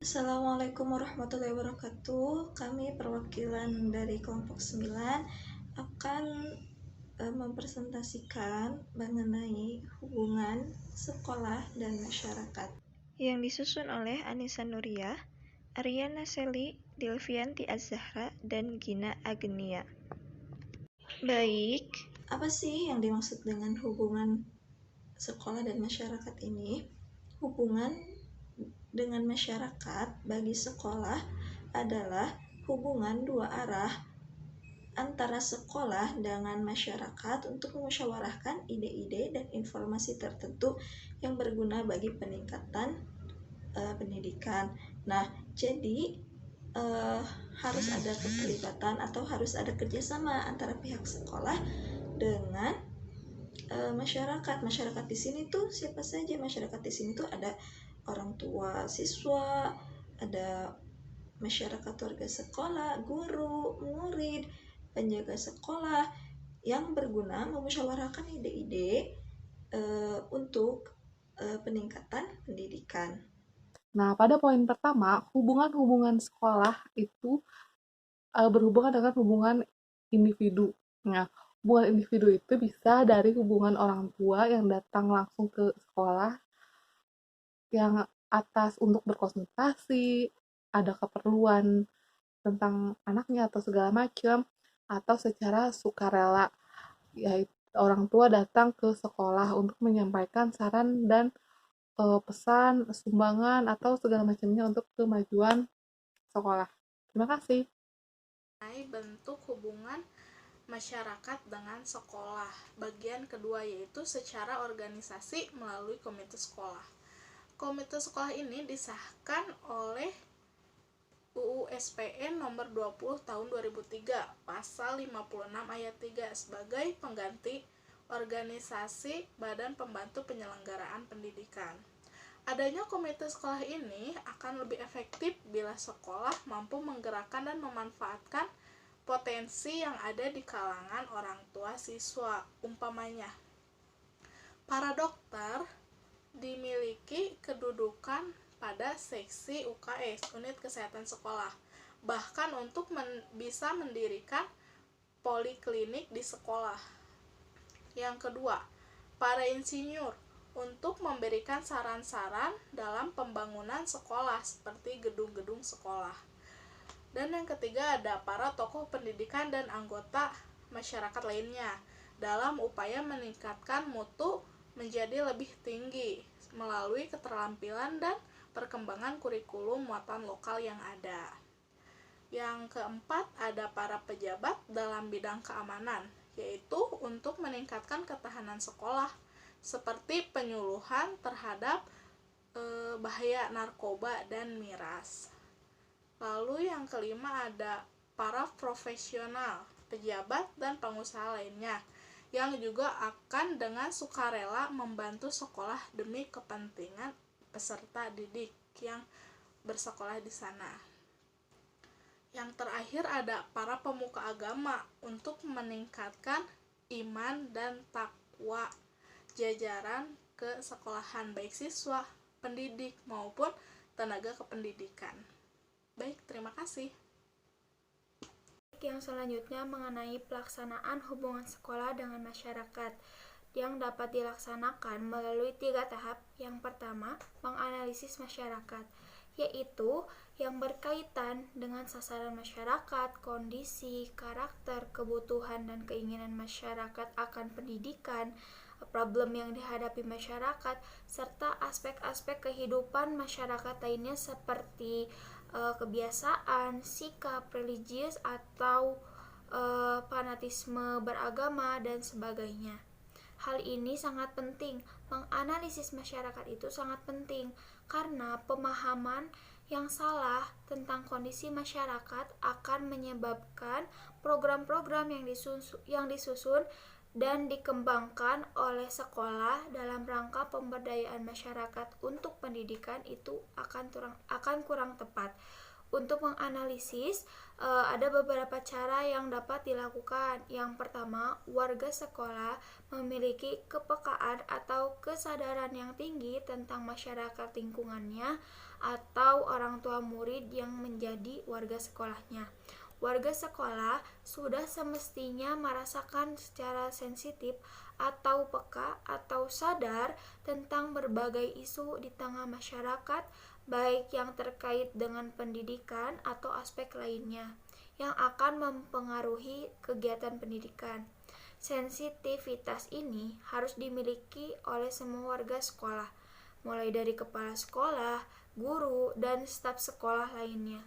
Assalamualaikum warahmatullahi wabarakatuh. Kami perwakilan dari kelompok 9 akan mempresentasikan mengenai hubungan sekolah dan masyarakat yang disusun oleh Anissa Nuriyah, Aryana Seli, Dilvianti Az-Zahra, dan Gina Agnia. Baik, apa sih yang dimaksud dengan hubungan sekolah dan masyarakat ini? Hubungan dengan masyarakat bagi sekolah adalah hubungan dua arah antara sekolah dengan masyarakat untuk memusyawarahkan ide-ide dan informasi tertentu yang berguna bagi peningkatan pendidikan. Nah, jadi harus ada keterlibatan atau harus ada kerjasama antara pihak sekolah dengan masyarakat. Masyarakat di sini tuh siapa saja? Masyarakat di sini tuh ada orang tua siswa, ada masyarakat warga sekolah, guru, murid, penjaga sekolah yang berguna memusyawarahkan ide-ide untuk peningkatan pendidikan. Nah, pada poin pertama, hubungan-hubungan sekolah itu berhubungan dengan hubungan individu. Nah, hubungan individu itu bisa dari hubungan orang tua yang datang langsung ke sekolah, yang atas untuk berkonsultasi, ada keperluan tentang anaknya atau segala macam, atau secara sukarela, yaitu orang tua datang ke sekolah untuk menyampaikan saran dan pesan, sumbangan, atau segala macamnya untuk kemajuan sekolah. Terima kasih. Bentuk hubungan masyarakat dengan sekolah. Bagian kedua yaitu secara organisasi melalui komite sekolah. Komite sekolah ini disahkan oleh UU SPN nomor 20 tahun 2003 pasal 56 ayat 3 sebagai pengganti organisasi Badan Pembantu Penyelenggaraan Pendidikan. Adanya komite sekolah ini akan lebih efektif bila sekolah mampu menggerakkan dan memanfaatkan potensi yang ada di kalangan orang tua siswa. Umpamanya, para dokter dimiliki kedudukan pada seksi UKS, unit kesehatan sekolah, bahkan untuk bisa mendirikan poliklinik di sekolah. Yang kedua, para insinyur untuk memberikan saran-saran dalam pembangunan sekolah seperti gedung-gedung sekolah. Dan yang ketiga ada para tokoh pendidikan dan anggota masyarakat lainnya dalam upaya meningkatkan mutu menjadi lebih tinggi melalui keterampilan dan perkembangan kurikulum muatan lokal yang ada. Yang keempat ada para pejabat dalam bidang keamanan, yaitu untuk meningkatkan ketahanan sekolah seperti penyuluhan terhadap bahaya narkoba dan miras. Lalu yang kelima ada para profesional, pejabat dan pengusaha lainnya yang juga akan dengan sukarela membantu sekolah demi kepentingan peserta didik yang bersekolah di sana. Yang terakhir ada para pemuka agama untuk meningkatkan iman dan takwa jajaran kesekolahan baik siswa, pendidik maupun tenaga kependidikan. Baik, terima kasih. Yang selanjutnya mengenai pelaksanaan hubungan sekolah dengan masyarakat yang dapat dilaksanakan melalui 3 tahap. Yang pertama, menganalisis masyarakat, yaitu yang berkaitan dengan sasaran masyarakat, kondisi, karakter, kebutuhan, dan keinginan masyarakat akan pendidikan, problem yang dihadapi masyarakat, serta aspek-aspek kehidupan masyarakat lainnya seperti kebiasaan, sikap religius atau fanatisme beragama dan sebagainya. Hal ini sangat penting. Menganalisis masyarakat itu sangat penting karena pemahaman yang salah tentang kondisi masyarakat akan menyebabkan program-program yang disusun dan dikembangkan oleh sekolah dalam rangka pemberdayaan masyarakat untuk pendidikan itu akan kurang tepat. Untuk menganalisis, ada beberapa cara yang dapat dilakukan. Yang pertama, warga sekolah memiliki kepekaan atau kesadaran yang tinggi tentang masyarakat lingkungannya atau orang tua murid yang menjadi warga sekolahnya. Warga sekolah sudah semestinya merasakan secara sensitif atau peka atau sadar tentang berbagai isu di tengah masyarakat, baik yang terkait dengan pendidikan atau aspek lainnya yang akan mempengaruhi kegiatan pendidikan. Sensitivitas ini harus dimiliki oleh semua warga sekolah, mulai dari kepala sekolah, guru, dan staf sekolah lainnya.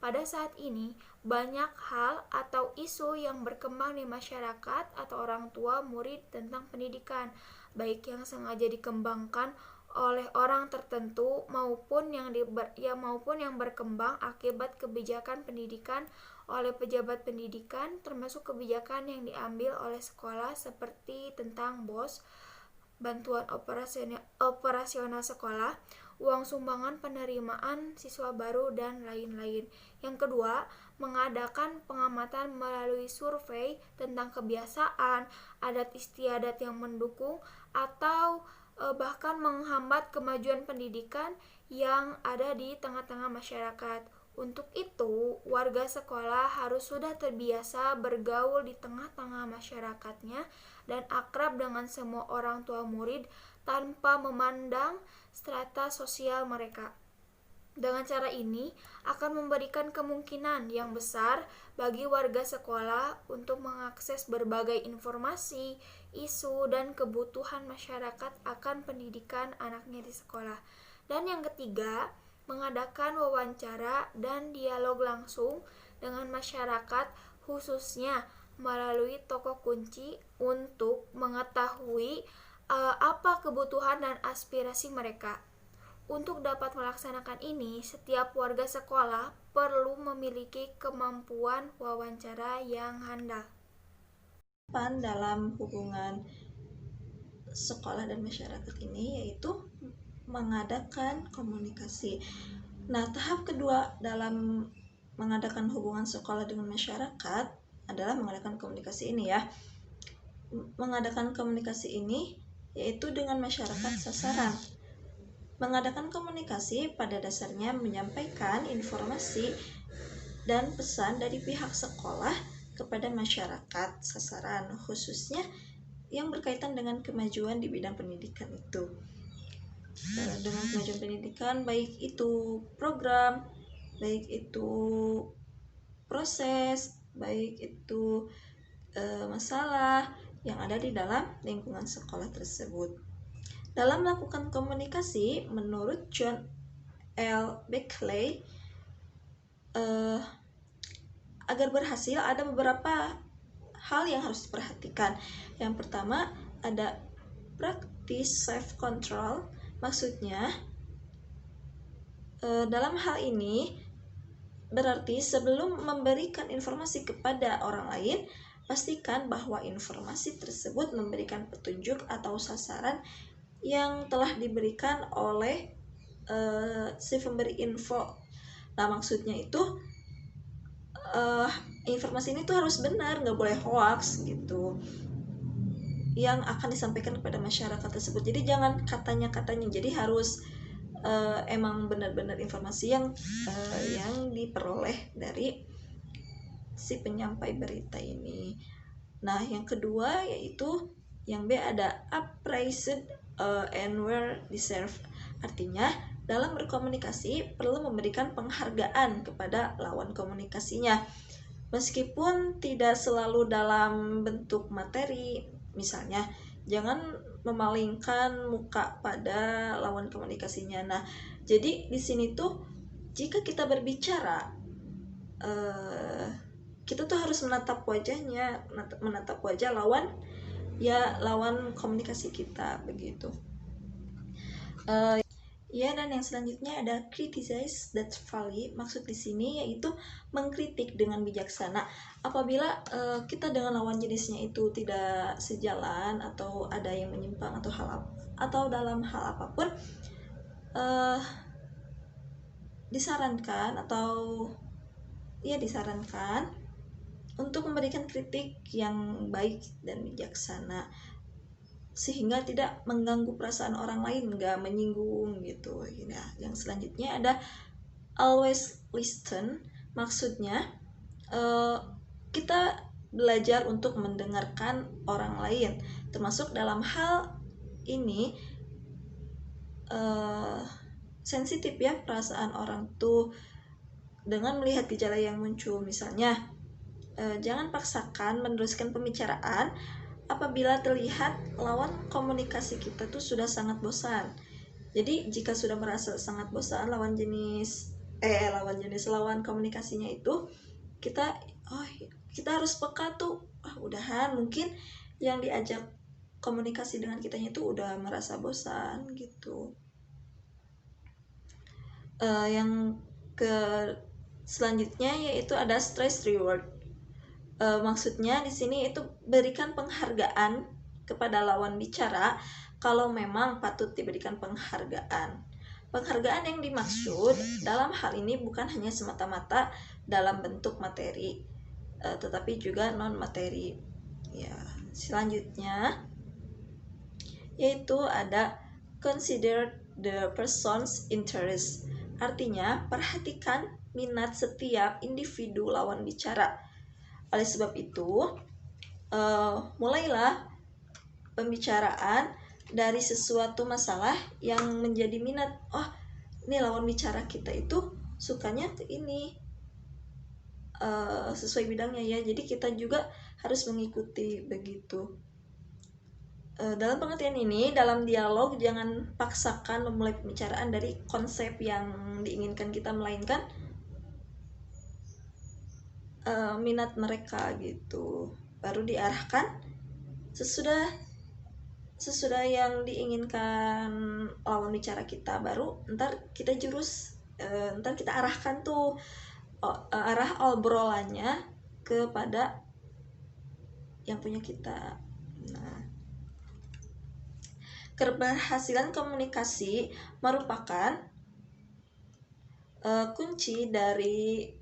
Pada saat ini, banyak hal atau isu yang berkembang di masyarakat atau orang tua murid tentang pendidikan, baik yang sengaja dikembangkan oleh orang tertentu maupun yang berkembang akibat kebijakan pendidikan oleh pejabat pendidikan, termasuk kebijakan yang diambil oleh sekolah seperti tentang BOS, bantuan operasional sekolah, uang sumbangan penerimaan siswa baru, dan lain-lain. Yang kedua, mengadakan pengamatan melalui survei tentang kebiasaan, adat istiadat yang mendukung atau bahkan menghambat kemajuan pendidikan yang ada di tengah-tengah masyarakat. Untuk itu, warga sekolah harus sudah terbiasa bergaul di tengah-tengah masyarakatnya dan akrab dengan semua orang tua murid tanpa memandang strata sosial mereka. Dengan cara ini akan memberikan kemungkinan yang besar bagi warga sekolah untuk mengakses berbagai informasi, isu, dan kebutuhan masyarakat akan pendidikan anaknya di sekolah. Dan yang ketiga, mengadakan wawancara dan dialog langsung dengan masyarakat, khususnya melalui tokoh kunci untuk mengetahui apa kebutuhan dan aspirasi mereka. Untuk dapat melaksanakan ini, setiap warga sekolah perlu memiliki kemampuan wawancara yang handal. Dalam hubungan sekolah dan masyarakat ini yaitu mengadakan komunikasi. Nah, tahap kedua dalam mengadakan hubungan sekolah dengan masyarakat adalah mengadakan komunikasi ini ya. Mengadakan komunikasi ini yaitu dengan masyarakat sasaran. Mengadakan komunikasi pada dasarnya menyampaikan informasi dan pesan dari pihak sekolah kepada masyarakat sasaran, khususnya yang berkaitan dengan kemajuan di bidang pendidikan itu. Dengan kemajuan pendidikan, baik itu program, baik itu proses, baik itu masalah yang ada di dalam lingkungan sekolah tersebut. Dalam melakukan komunikasi, menurut John L. Beckley, agar berhasil ada beberapa hal yang harus diperhatikan. Yang pertama ada practice self-control, maksudnya dalam hal ini berarti sebelum memberikan informasi kepada orang lain, pastikan bahwa informasi tersebut memberikan petunjuk atau sasaran yang telah diberikan oleh si pemberi info. Nah, maksudnya itu informasi ini tuh harus benar, nggak boleh hoax gitu, yang akan disampaikan kepada masyarakat tersebut. Jadi jangan katanya-katanya, jadi harus emang benar-benar informasi yang diperoleh dari si penyampai berita ini. Nah, yang kedua yaitu yang B ada appraised and were deserved. Artinya dalam berkomunikasi perlu memberikan penghargaan kepada lawan komunikasinya, meskipun tidak selalu dalam bentuk materi. Misalnya jangan memalingkan muka pada lawan komunikasinya. Nah, jadi di sini tuh jika kita berbicara, kita tuh harus menatap wajahnya, menatap wajah lawan komunikasi kita begitu. Dan yang selanjutnya ada criticize that folly. Maksud di sini yaitu mengkritik dengan bijaksana. Apabila kita dengan lawan jenisnya itu tidak sejalan atau ada yang menyimpang atau dalam hal apapun, disarankan untuk memberikan kritik yang baik dan bijaksana sehingga tidak mengganggu perasaan orang lain, nggak menyinggung gitu. Nah, yang selanjutnya ada always listen. Maksudnya kita belajar untuk mendengarkan orang lain, termasuk dalam hal ini sensitif ya perasaan orang tuh dengan melihat gejala yang muncul. Misalnya jangan paksakan meneruskan pembicaraan apabila terlihat lawan komunikasi kita tuh sudah sangat bosan. Jadi jika sudah merasa sangat bosan lawan komunikasinya itu, kita harus peka tuh, udahan, mungkin yang diajak komunikasi dengan kitanya itu udah merasa bosan gitu. Yang selanjutnya yaitu ada stress reward. Maksudnya di sini itu berikan penghargaan kepada lawan bicara kalau memang patut diberikan penghargaan. Penghargaan yang dimaksud dalam hal ini bukan hanya semata-mata dalam bentuk materi, tetapi juga non materi. Ya, selanjutnya yaitu ada consider the person's interest. Artinya, perhatikan minat setiap individu lawan bicara. Oleh sebab itu, mulailah pembicaraan dari sesuatu masalah yang menjadi minat. Ini lawan bicara kita itu sukanya ke ini, sesuai bidangnya ya. Jadi kita juga harus mengikuti begitu. Dalam pengertian ini, dalam dialog jangan paksakan memulai pembicaraan dari konsep yang diinginkan kita, melainkan minat mereka gitu, baru diarahkan sesudah yang diinginkan lawan bicara kita, baru ntar kita arahkan tuh arah obrolannya kepada yang punya kita. Nah, keberhasilan komunikasi merupakan kunci dari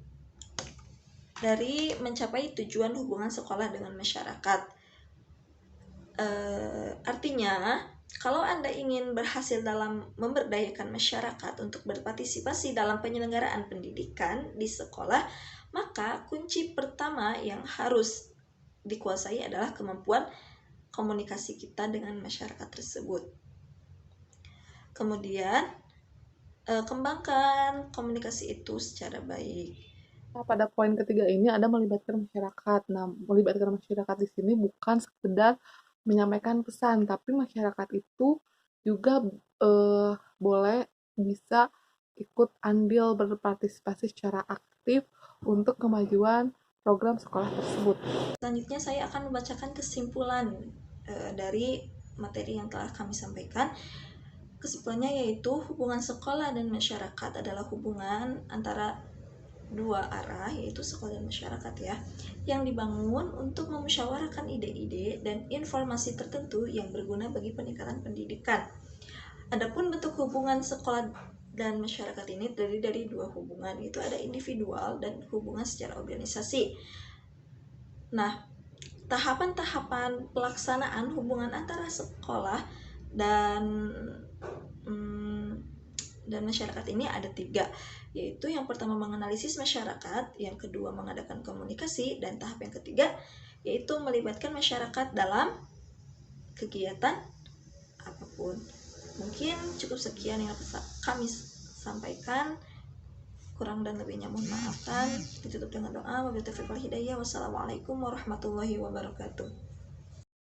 mencapai tujuan hubungan sekolah dengan masyarakat. Artinya, kalau Anda ingin berhasil dalam memberdayakan masyarakat untuk berpartisipasi dalam penyelenggaraan pendidikan di sekolah, maka kunci pertama yang harus dikuasai adalah kemampuan komunikasi kita dengan masyarakat tersebut. Kemudian, kembangkan komunikasi itu secara baik. Nah, pada poin ketiga ini ada melibatkan masyarakat. Nah, melibatkan masyarakat di sini bukan sekedar menyampaikan pesan, tapi masyarakat itu juga boleh bisa ikut andil berpartisipasi secara aktif untuk kemajuan program sekolah tersebut. Selanjutnya saya akan membacakan kesimpulan dari materi yang telah kami sampaikan. Kesimpulannya yaitu hubungan sekolah dan masyarakat adalah hubungan antara dua arah, yaitu sekolah dan masyarakat ya, yang dibangun untuk memusyawarahkan ide-ide dan informasi tertentu yang berguna bagi peningkatan pendidikan. Adapun bentuk hubungan sekolah dan masyarakat ini terdiri dari dua hubungan, yaitu ada individual dan hubungan secara organisasi. Nah, tahapan-tahapan pelaksanaan hubungan antara sekolah dan masyarakat ini ada 3, yaitu yang pertama menganalisis masyarakat, yang kedua mengadakan komunikasi, dan tahap yang ketiga yaitu melibatkan masyarakat dalam kegiatan apapun. Mungkin cukup sekian yang bisa kami sampaikan, kurang dan lebihnya mohon maafkan. Ditutup dengan doa, wabillahi taufiq wal hidayah. Wassalamualaikum warahmatullahi wabarakatuh.